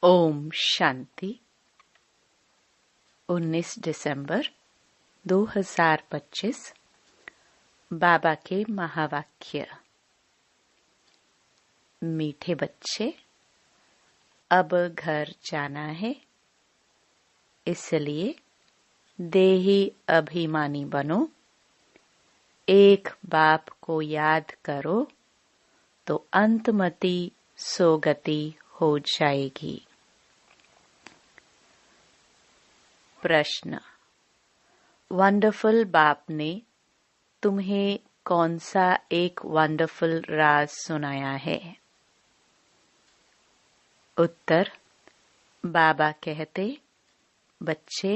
ओम शांति। 19 दिसंबर 2025। बाबा के महावाक्य। मीठे बच्चे, अब घर जाना है, इसलिए देही अभिमानी बनो। एक बाप को याद करो तो अंतमति सोगति हो जाएगी। प्रश्न। वंडरफुल बाप ने तुम्हें कौन सा एक वंडरफुल राज सुनाया है? उत्तर। बाबा कहते, बच्चे,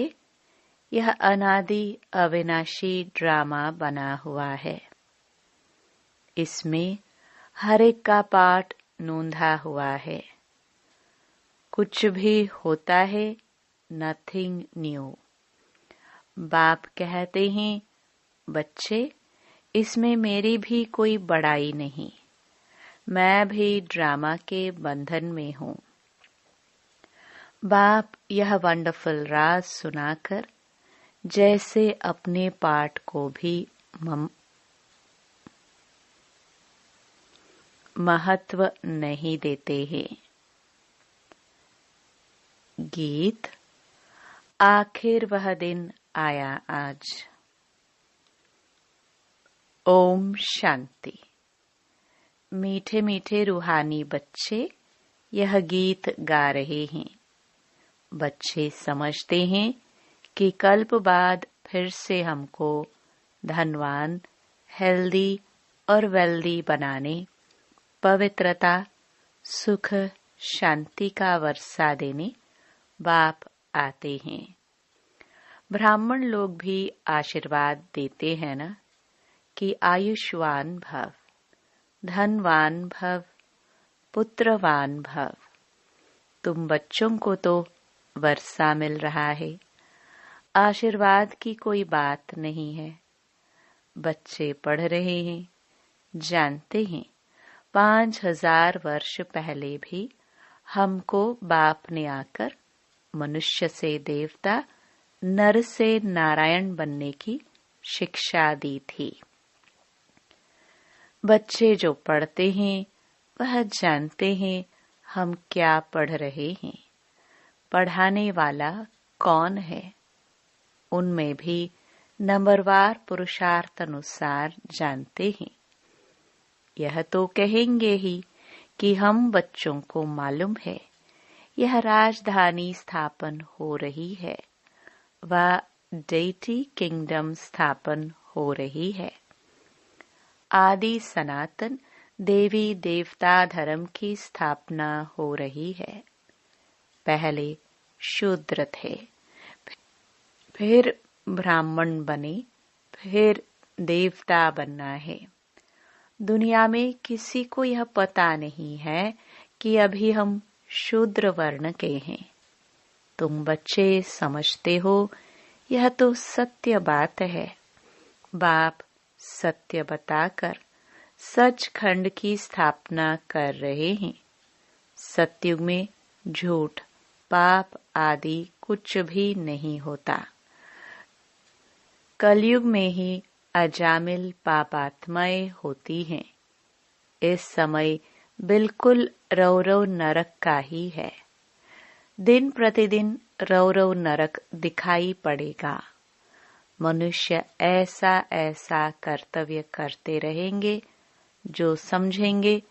यह अनादि अविनाशी ड्रामा बना हुआ है। इसमें हर एक का पाठ नोंधा हुआ है। कुछ भी होता है, नथिंग न्यू। बाप कहते हैं, बच्चे, इसमें मेरी भी कोई बड़ाई नहीं, मैं भी ड्रामा के बंधन में हूँ। बाप यह वंडरफुल राज सुनाकर जैसे अपने पाठ को भी महत्व नहीं देते हैं। गीत। आखिर वह दिन आया आज। ओम शांति। मीठे मीठे रूहानी बच्चे यह गीत गा रहे हैं। बच्चे समझते हैं कि कल्प बाद फिर से हमको धनवान, हेल्दी और वेल्दी बनाने, पवित्रता, सुख, शांति का वर्षा देने बाप आते हैं। ब्राह्मण लोग भी आशीर्वाद देते हैं ना कि आयुष्वान भव, धनवान भव, पुत्रवान भव। तुम बच्चों को तो वर्षा मिल रहा है, आशीर्वाद की कोई बात नहीं है। बच्चे पढ़ रहे हैं, जानते हैं 5000 वर्ष पहले भी हमको बाप ने आकर मनुष्य से देवता, नर से नारायण बनने की शिक्षा दी थी। बच्चे जो पढ़ते हैं वह जानते हैं हम क्या पढ़ रहे हैं, पढ़ाने वाला कौन है। उनमें भी नंबरवार पुरुषार्थ अनुसार जानते हैं। यह तो कहेंगे ही कि हम बच्चों को मालूम है यह राजधानी स्थापन हो रही है, वह डेटी किंगडम स्थापन हो रही है। आदि सनातन देवी देवता धर्म की स्थापना हो रही है। पहले शूद्र थे, फिर ब्राह्मण बने, फिर देवता बनना है। दुनिया में किसी को यह पता नहीं है कि अभी हम शूद्र वर्ण के हैं। तुम बच्चे समझते हो यह तो सत्य बात है। बाप सत्य बताकर सचखंड की स्थापना कर रहे हैं। सत्युग में झूठ, पाप आदि कुछ भी नहीं होता। कलयुग में ही अजामिल पापात्माएं होती हैं। इस समय बिल्कुल रौरव नरक का ही है। दिन प्रतिदिन रौरव नरक दिखाई पड़ेगा। मनुष्य ऐसा ऐसा कर्तव्य करते रहेंगे जो समझेंगे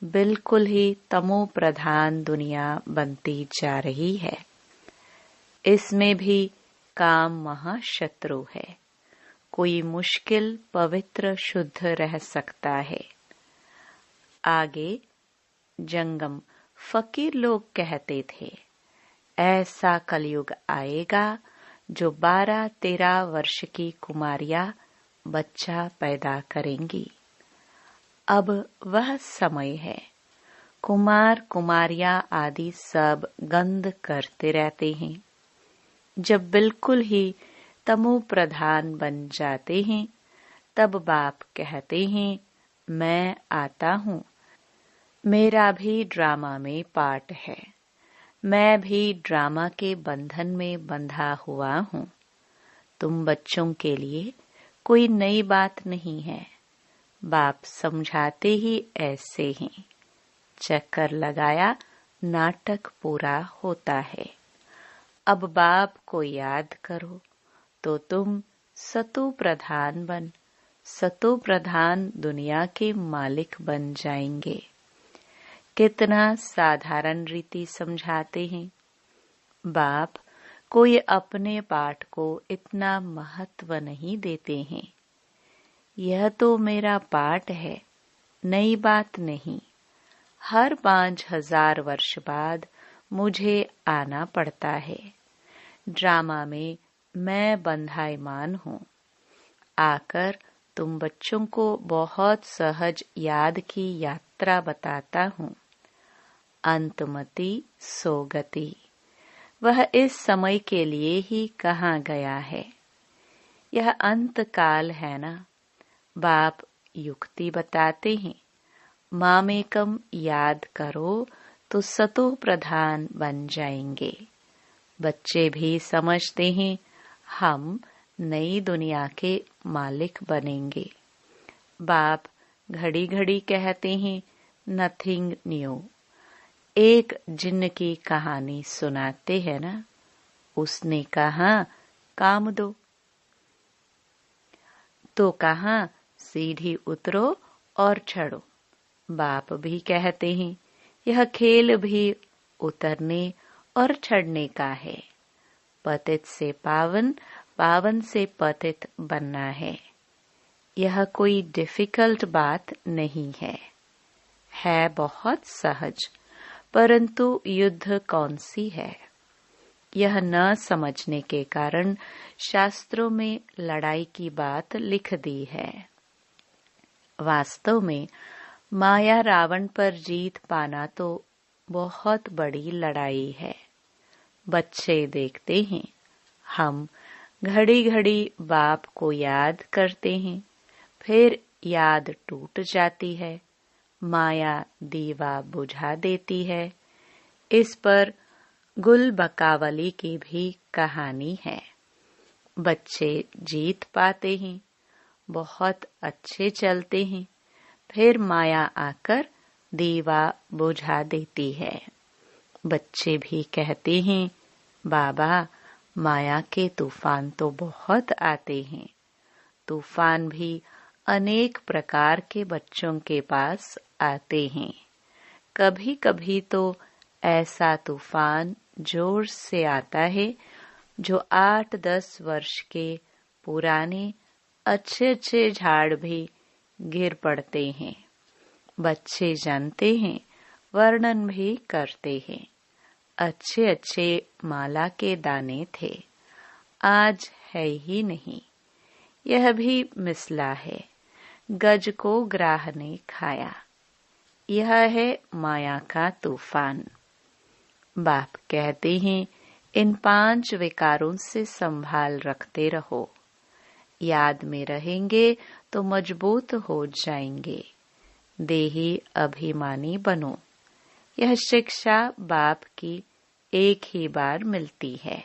बिल्कुल ही तमो प्रधान दुनिया बनती जा रही है। इसमें भी काम महाशत्रु है। कोई मुश्किल पवित्र शुद्ध रह सकता है। आगे जंगम फकीर लोग कहते थे, ऐसा कलयुग आएगा जो 12-13 वर्ष की कुमारियां बच्चा पैदा करेंगी। अब वह समय है। कुमार कुमारियां आदि सब गंध करते रहते हैं। जब बिल्कुल ही तमो प्रधान बन जाते हैं, तब बाप कहते हैं, मैं आता हूँ। मेरा भी ड्रामा में पार्ट है। मैं भी ड्रामा के बंधन में बंधा हुआ हूँ। तुम बच्चों के लिए कोई नई बात नहीं है। बाप समझाते ही ऐसे ही, चक्कर लगाया नाटक पूरा होता है। अब बाप को याद करो तो तुम सतो प्रधान बन सतो प्रधान दुनिया के मालिक बन जाएंगे। कितना साधारण रीति समझाते हैं। बाप कोई अपने पाठ को इतना महत्व नहीं देते हैं। यह तो मेरा पाठ है, नई बात नहीं। हर 5000 वर्ष बाद मुझे आना पड़ता है। ड्रामा में मैं बंधायमान हूँ। आकर तुम बच्चों को बहुत सहज याद की यात्रा बताता हूँ। अंतमति सोगति, वह इस समय के लिए ही कहा गया है। यह अंत काल है ना। बाप युक्ति बताते हैं, मामेकम याद करो तो सतो प्रधान बन जाएंगे। बच्चे भी समझते हैं हम नई दुनिया के मालिक बनेंगे। बाप घड़ी घड़ी कहते हैं नथिंग न्यू। एक जिन्न की कहानी सुनाते हैं ना, उसने कहा काम दो, तो कहा सीढ़ी उतरो और चढ़ो। बाप भी कहते हैं यह खेल भी उतरने और चढ़ने का है। पतित से पावन, पावन से पतित बनना है। यह कोई डिफिकल्ट बात नहीं है बहुत सहज। परंतु युद्ध कौन सी है, यह न समझने के कारण शास्त्रों में लड़ाई की बात लिख दी है। वास्तव में माया रावण पर जीत पाना तो बहुत बड़ी लड़ाई है। बच्चे देखते हैं हम घड़ी घड़ी बाप को याद करते हैं, फिर याद टूट जाती है, माया दीवा बुझा देती है। इस पर गुल बकावली की भी कहानी है। बच्चे जीत पाते हैं, बहुत अच्छे चलते हैं, फिर माया आकर दीवा बुझा देती है। बच्चे भी कहते हैं बाबा माया के तूफान तो बहुत आते हैं। तूफान भी अनेक प्रकार के बच्चों के पास आते हैं। कभी कभी तो ऐसा तूफान जोर से आता है जो 8-10 वर्ष के पुराने अच्छे अच्छे झाड़ भी गिर पड़ते हैं। बच्चे जानते हैं, वर्णन भी करते हैं। अच्छे अच्छे माला के दाने थे, आज है ही नहीं। यह भी मिसला है, गज को ग्राह ने खाया। यह है माया का तूफान। बाप कहते हैं इन 5 विकारों से संभाल रखते रहो। याद में रहेंगे तो मजबूत हो जाएंगे। देही अभिमानी बनो। यह शिक्षा बाप की एक ही बार मिलती है।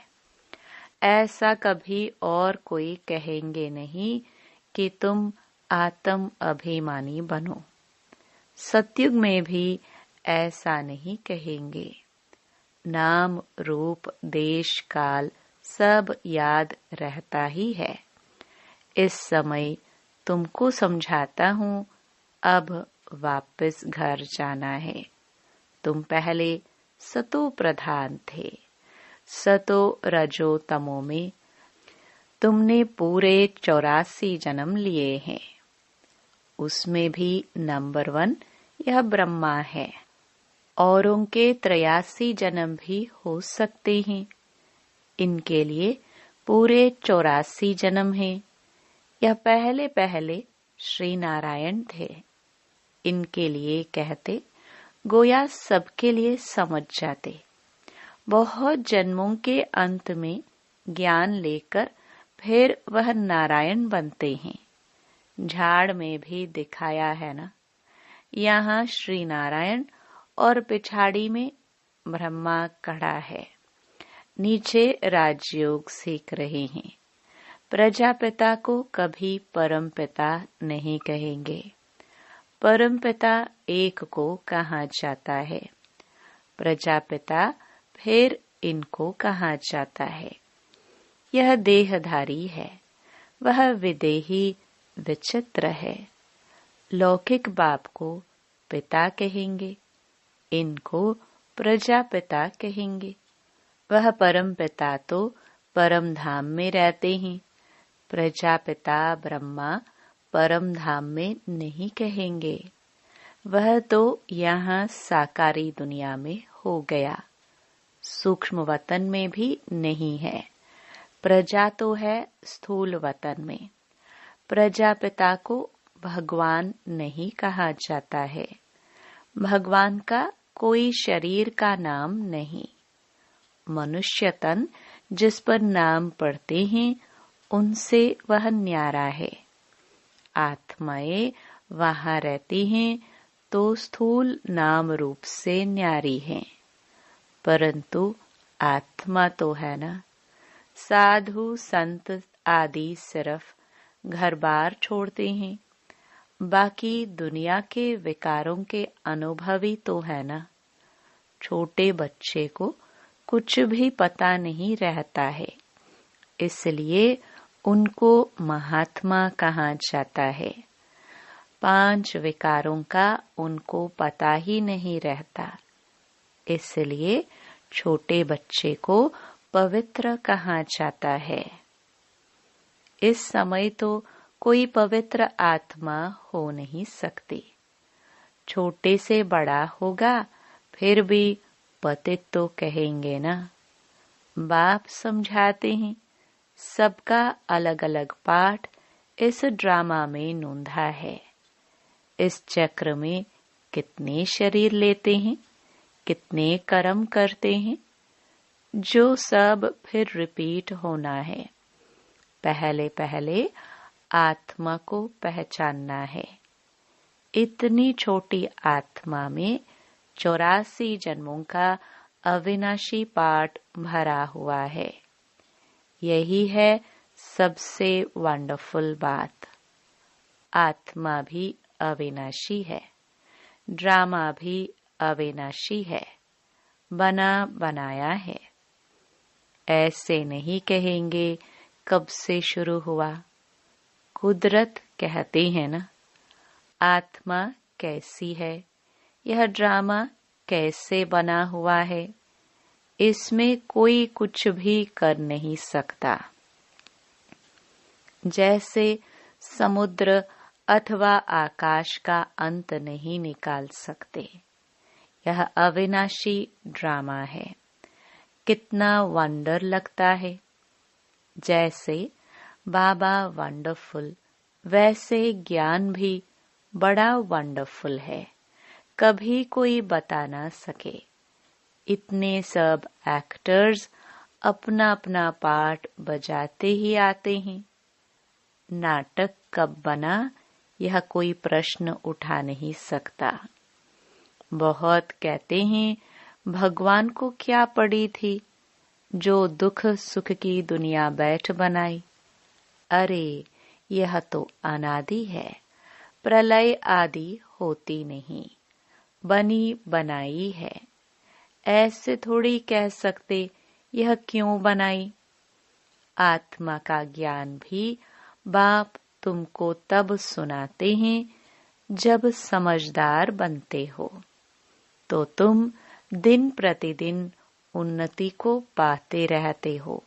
ऐसा कभी और कोई कहेंगे नहीं कि तुम आत्म अभिमानी बनो। सतयुग में भी ऐसा नहीं कहेंगे। नाम रूप देश काल सब याद रहता ही है। इस समय तुमको समझाता हूँ, अब वापस घर जाना है। तुम पहले सतो प्रधान थे। सतो रजो तमो में तुमने पूरे 84 जन्म लिए हैं। उसमें भी नंबर 1 यह ब्रह्मा है। औरों के 83 जन्म भी हो सकते हैं। इनके लिए पूरे 84 जन्म हैं। यह पहले पहले श्री नारायण थे। इनके लिए कहते गोया सबके लिए समझ जाते। बहुत जन्मों के अंत में ज्ञान लेकर फिर वह नारायण बनते हैं। झाड़ में भी दिखाया है ना, यहाँ श्री नारायण और पिछाड़ी में ब्रह्मा खड़ा है, नीचे राजयोग सीख रहे हैं। प्रजापिता को कभी परम पिता नहीं कहेंगे। परम पिता एक को कहा जाता है, प्रजापिता फिर इनको कहा जाता है। यह देहधारी है, वह विदेही विचित्र है। लौकिक बाप को पिता कहेंगे, इनको प्रजापिता कहेंगे। वह परम पिता तो परम धाम में रहते हैं, प्रजापिता ब्रह्मा परम धाम में नहीं कहेंगे। वह तो यहाँ साकारी दुनिया में हो गया, सूक्ष्म वतन में भी नहीं है। प्रजा तो है स्थूल वतन में। प्रजापिता को भगवान नहीं कहा जाता है। भगवान का कोई शरीर का नाम नहीं। मनुष्य तन जिस पर नाम पढ़ते हैं उनसे वह न्यारा है। आत्माएं वहाँ रहती हैं तो स्थूल नाम रूप से न्यारी हैं, परंतु आत्मा तो है ना। साधु संत आदि सिर्फ घर बार छोड़ते हैं, बाकी दुनिया के विकारों के अनुभवी तो है ना। छोटे बच्चे को कुछ भी पता नहीं रहता है, इसलिए उनको महात्मा कहा जाता है। 5 विकारों का उनको पता ही नहीं रहता, इसलिए छोटे बच्चे को पवित्र कहा जाता है। इस समय तो कोई पवित्र आत्मा हो नहीं सकती। छोटे से बड़ा होगा फिर भी पतित तो कहेंगे ना। बाप समझाते हैं, सबका अलग अलग पाठ इस ड्रामा में नोंधा है। इस चक्र में कितने शरीर लेते हैं, कितने कर्म करते हैं, जो सब फिर रिपीट होना है। पहले पहले आत्मा को पहचानना है। इतनी छोटी आत्मा में 84 जन्मों का अविनाशी पाठ भरा हुआ है। यही है सबसे वंडरफुल बात। आत्मा भी अविनाशी है, ड्रामा भी अविनाशी है, बना बनाया है। ऐसे नहीं कहेंगे कब से शुरू हुआ। कुदरत कहते हैं ना, आत्मा कैसी है, यह ड्रामा कैसे बना हुआ है, इसमें कोई कुछ भी कर नहीं सकता। जैसे समुद्र अथवा आकाश का अंत नहीं निकाल सकते, यह अविनाशी ड्रामा है। कितना वंडर लगता है। जैसे बाबा वंडरफुल, वैसे ज्ञान भी बड़ा वंडरफुल है, कभी कोई बता ना सके। इतने सब एक्टर्स अपना अपना पार्ट बजाते ही आते हैं। नाटक कब बना यह कोई प्रश्न उठा नहीं सकता। बहुत कहते हैं भगवान को क्या पड़ी थी जो दुख सुख की दुनिया बैठ बनाई। अरे यह तो अनादि है, प्रलय आदि होती नहीं, बनी बनाई है। ऐसे थोड़ी कह सकते यह क्यों बनाई। आत्मा का ज्ञान भी बाप तुमको तब सुनाते हैं जब समझदार बनते हो, तो तुम दिन प्रतिदिन उन्नति को पाते रहते हो।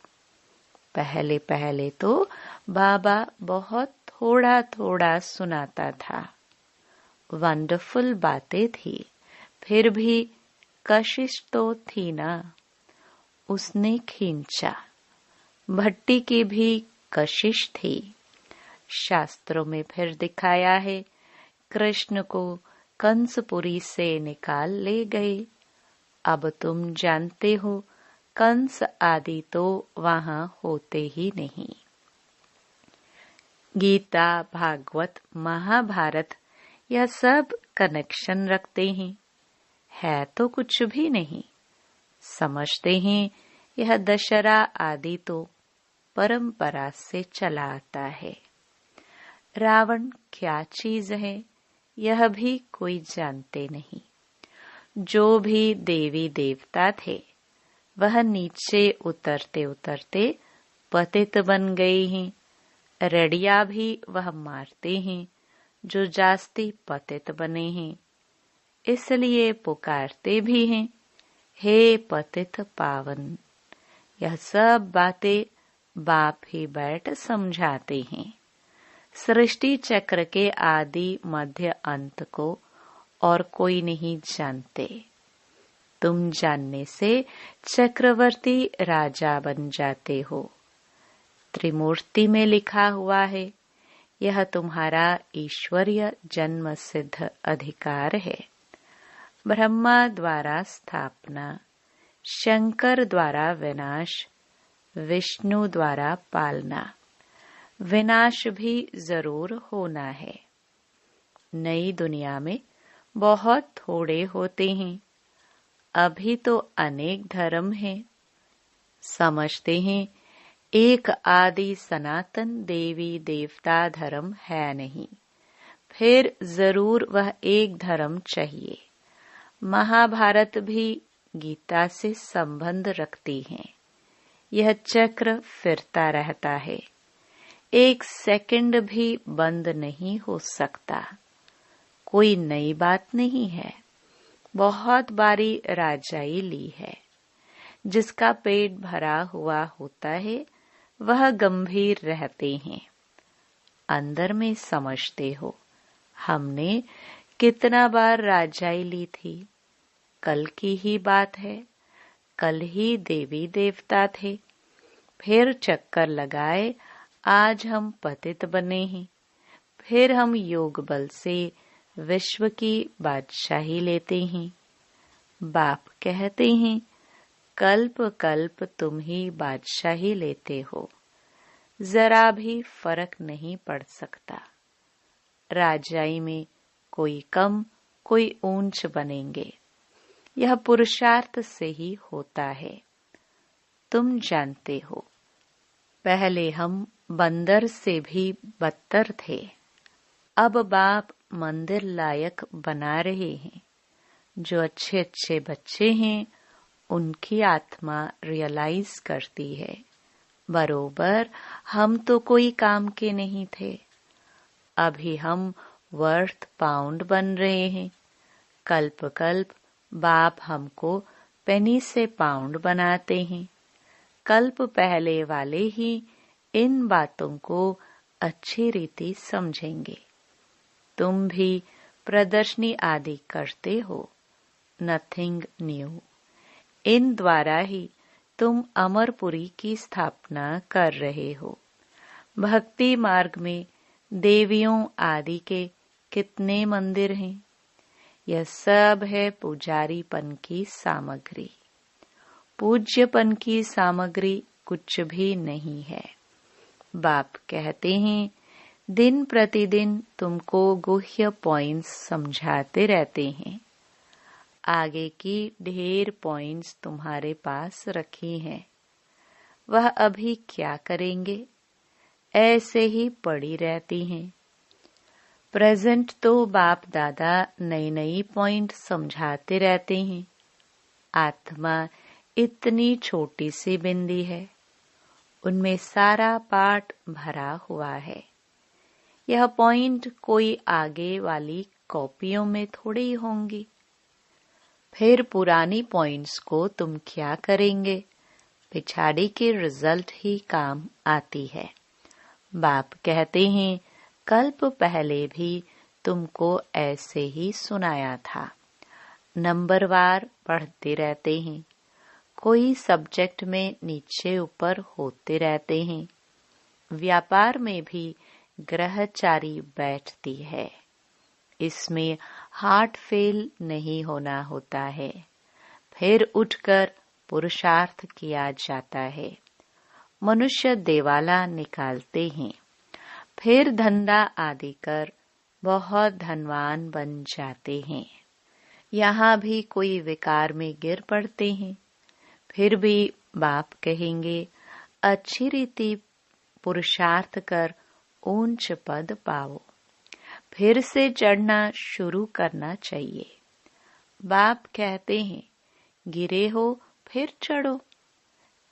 पहले पहले तो बाबा बहुत थोड़ा थोड़ा सुनाता था। वंडरफुल बातें थी, फिर भी कशिश तो थी ना। उसने खींचा। भट्टी की भी कशिश थी। शास्त्रों में फिर दिखाया है, कृष्ण को कंसपुरी से निकाल ले गए। अब तुम जानते हो कंस आदि तो वहां होते ही नहीं। गीता, भागवत, महाभारत यह सब कनेक्शन रखते हैं, है तो कुछ भी नहीं। समझते हैं यह दशहरा आदि तो परंपरा से चला आता है। रावण क्या चीज है यह भी कोई जानते नहीं। जो भी देवी देवता थे वह नीचे उतरते उतरते पतित बन गए हैं। रड़िया भी वह मारते हैं जो जास्ती पतित बने हैं, इसलिए पुकारते भी हैं, हे पतित पावन। यह सब बातें बाप ही बैठ समझाते हैं। सृष्टि चक्र के आदि मध्य अंत को और कोई नहीं जानते। तुम जानने से चक्रवर्ती राजा बन जाते हो। त्रिमूर्ति में लिखा हुआ है, यह तुम्हारा ईश्वरीय जन्म सिद्ध अधिकार है। ब्रह्मा द्वारा स्थापना, शंकर द्वारा विनाश, विष्णु द्वारा पालना। विनाश भी जरूर होना है। नई दुनिया में बहुत थोड़े होते हैं। अभी तो अनेक धर्म हैं। समझते हैं एक आदि सनातन देवी देवता धर्म है नहीं, फिर जरूर वह एक धर्म चाहिए। महाभारत भी गीता से संबंध रखती है। यह चक्र फिरता रहता है, एक सेकंड भी बंद नहीं हो सकता। कोई नई बात नहीं है। बहुत बारी राजाई ली है। जिसका पेट भरा हुआ होता है वह गंभीर रहते हैं। अंदर में समझते हो, हमने कितना बार राजाई ली थी। कल की ही बात है। कल ही देवी देवता थे, फिर चक्कर लगाए, आज हम पतित बने हैं। फिर हम योग बल से विश्व की बादशाही लेते हैं। बाप कहते हैं, कल्प कल्प तुम ही बादशाही लेते हो। जरा भी फर्क नहीं पड़ सकता। राजाई में कोई कम कोई ऊंच बनेंगे। यह पुरुषार्थ से ही होता है। तुम जानते हो, पहले हम बंदर से भी बदतर थे। अब बाप मंदिर लायक बना रहे हैं। जो अच्छे अच्छे बच्चे हैं उनकी आत्मा रियलाइज करती है, बरोबर हम तो कोई काम के नहीं थे। अभी हम वर्थ पाउंड बन रहे हैं। कल्प कल्प बाप हमको पेनी से पाउंड बनाते हैं। कल्प पहले वाले ही इन बातों को अच्छी रीति समझेंगे। तुम भी प्रदर्शनी आदि करते हो, नथिंग न्यू। इन द्वारा ही तुम अमरपुरी की स्थापना कर रहे हो। भक्ति मार्ग में देवियों आदि के कितने मंदिर हैं। यह सब है पुजारीपन की सामग्री। पूज्यपन की सामग्री कुछ भी नहीं है। बाप कहते हैं, दिन प्रतिदिन तुमको गुह्य पॉइंट्स समझाते रहते हैं। आगे की ढेर पॉइंट्स तुम्हारे पास रखी हैं। वह अभी क्या करेंगे, ऐसे ही पड़ी रहती हैं। प्रेजेंट तो बाप दादा नई नई पॉइंट समझाते रहते हैं। आत्मा इतनी छोटी सी बिंदी है, उनमें सारा पाठ भरा हुआ है। यह पॉइंट कोई आगे वाली कॉपियों में थोड़ी होंगी। फिर पुरानी पॉइंट्स को तुम क्या करेंगे, पिछाड़ी के रिजल्ट ही काम आती है। बाप कहते हैं, कल्प पहले भी तुमको ऐसे ही सुनाया था। नंबरवार पढ़ते रहते हैं। कोई सब्जेक्ट में नीचे ऊपर होते रहते हैं। व्यापार में भी ग्रहचारी बैठती है। इसमें हार्ट फेल नहीं होना होता है। फिर उठकर पुरुषार्थ किया जाता है। मनुष्य देवाला निकालते हैं। फिर धंधा आदि कर बहुत धनवान बन जाते हैं। यहाँ भी कोई विकार में गिर पड़ते हैं। फिर भी बाप कहेंगे, अच्छी रीति पुरुषार्थ कर ऊंच पद पाओ। फिर से चढ़ना शुरू करना चाहिए। बाप कहते हैं, गिरे हो फिर चढ़ो।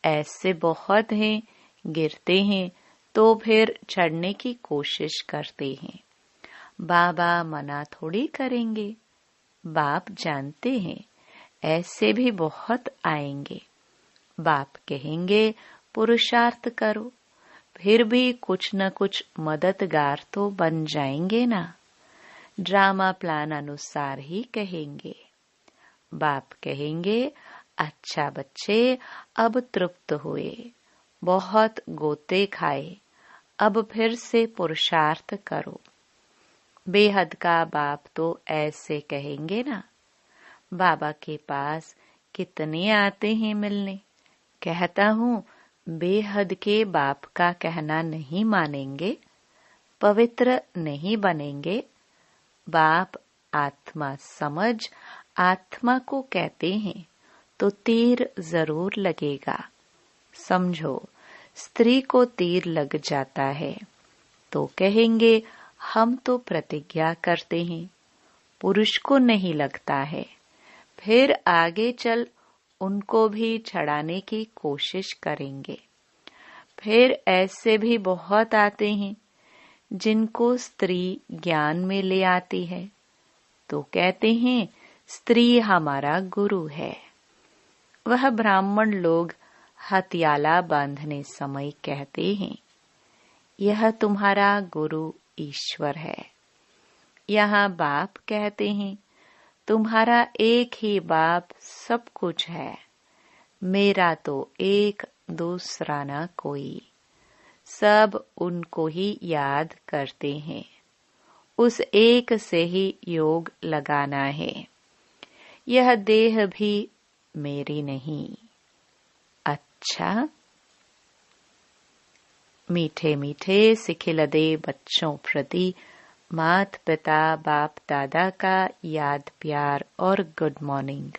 ऐसे बहुत हैं, गिरते हैं तो फिर चढ़ने की कोशिश करते हैं। बाबा मना थोड़ी करेंगे। बाप जानते हैं ऐसे भी बहुत आएंगे। बाप कहेंगे, पुरुषार्थ करो। फिर भी कुछ न कुछ मददगार तो बन जाएंगे ना। ड्रामा प्लान अनुसार ही कहेंगे। बाप कहेंगे, अच्छा बच्चे, अब तृप्त हुए, बहुत गोते खाए, अब फिर से पुरुषार्थ करो। बेहद का बाप तो ऐसे कहेंगे ना। बाबा के पास कितने आते हैं मिलने। कहता हूँ, बेहद के बाप का कहना नहीं मानेंगे, पवित्र नहीं बनेंगे। बाप आत्मा समझ आत्मा को कहते हैं तो तीर जरूर लगेगा। समझो, स्त्री को तीर लग जाता है तो कहेंगे, हम तो प्रतिज्ञा करते हैं। पुरुष को नहीं लगता है, फिर आगे चल उनको भी छड़ाने की कोशिश करेंगे। फिर ऐसे भी बहुत आते हैं जिनको स्त्री ज्ञान में ले आती है तो कहते हैं, स्त्री हमारा गुरु है। वह ब्राह्मण लोग हथियाला बांधने समय कहते हैं, यह तुम्हारा गुरु ईश्वर है। यहाँ बाप कहते हैं, तुम्हारा एक ही बाप सब कुछ है, मेरा तो एक, दूसरा न कोई। सब उनको ही याद करते हैं, उस एक से ही योग लगाना है। यह देह भी मेरी नहीं। अच्छा, मीठे मीठे सिखिलदे बच्चों प्रति मात पिता बाप दादा का याद प्यार और गुड मॉर्निंग।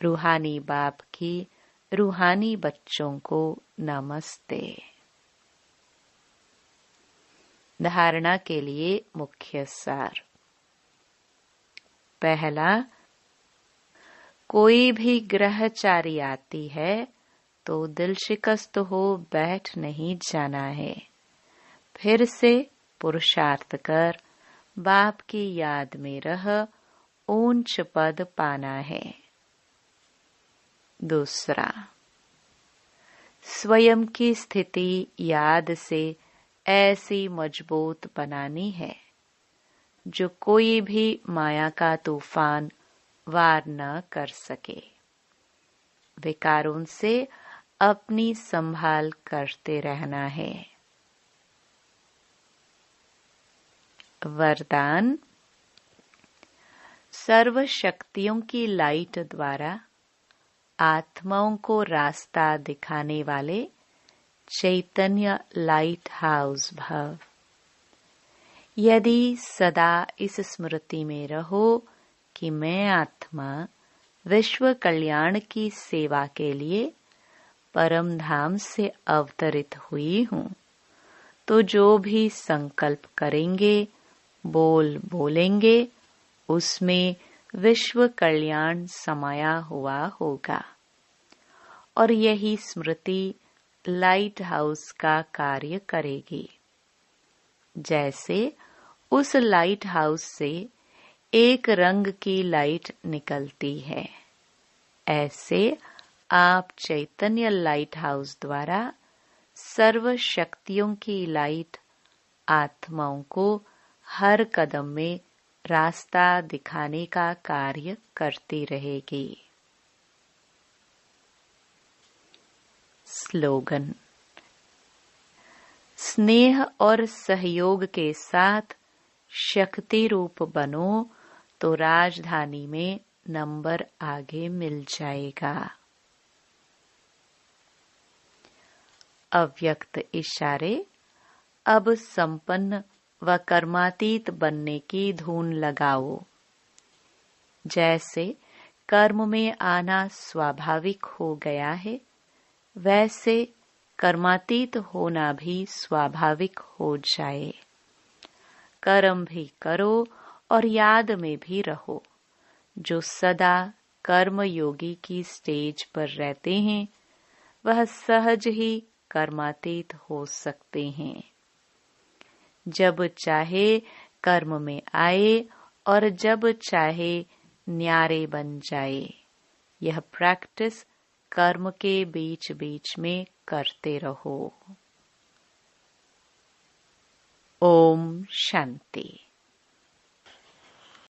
रूहानी बाप की रूहानी बच्चों को नमस्ते। धारणा के लिए मुख्य सार। पहला, कोई भी ग्रहचारी आती है तो दिल शिकस्त हो बैठ नहीं जाना है। फिर से पुरुषार्थ कर बाप की याद में रह ऊंच पद पाना है। दूसरा, स्वयं की स्थिति याद से ऐसी मजबूत बनानी है जो कोई भी माया का तूफान वार न कर सके। विकारों से अपनी संभाल करते रहना है। वरदान, सर्व शक्तियों की लाइट द्वारा आत्माओं को रास्ता दिखाने वाले चैतन्य लाइट हाउस भव। यदि सदा इस स्मृति में रहो कि मैं आत्मा विश्व कल्याण की सेवा के लिए परम धाम से अवतरित हुई हूँ, तो जो भी संकल्प करेंगे, बोलेंगे, उसमें विश्व कल्याण समाया हुआ होगा। और यही स्मृति लाइट हाउस का कार्य करेगी। जैसे उस लाइट हाउस से एक रंग की लाइट निकलती है, ऐसे आप चैतन्य लाइट हाउस द्वारा सर्व शक्तियों की लाइट आत्माओं को हर कदम में रास्ता दिखाने का कार्य करती रहेगी। स्लोगन, स्नेह और सहयोग के साथ शक्ति रूप बनो तो राजधानी में नंबर आगे मिल जाएगा। अव्यक्त इशारे, अब संपन्न व कर्मातीत बनने की धून लगाओ। जैसे कर्म में आना स्वाभाविक हो गया है, वैसे कर्मातीत होना भी स्वाभाविक हो जाए। कर्म भी करो और याद में भी रहो। जो सदा कर्म योगी की स्टेज पर रहते हैं, वह सहज ही कर्मातीत हो सकते हैं। जब चाहे कर्म में आए और जब चाहे न्यारे बन जाए। यह प्रैक्टिस कर्म के बीच बीच में करते रहो। ओम शांति।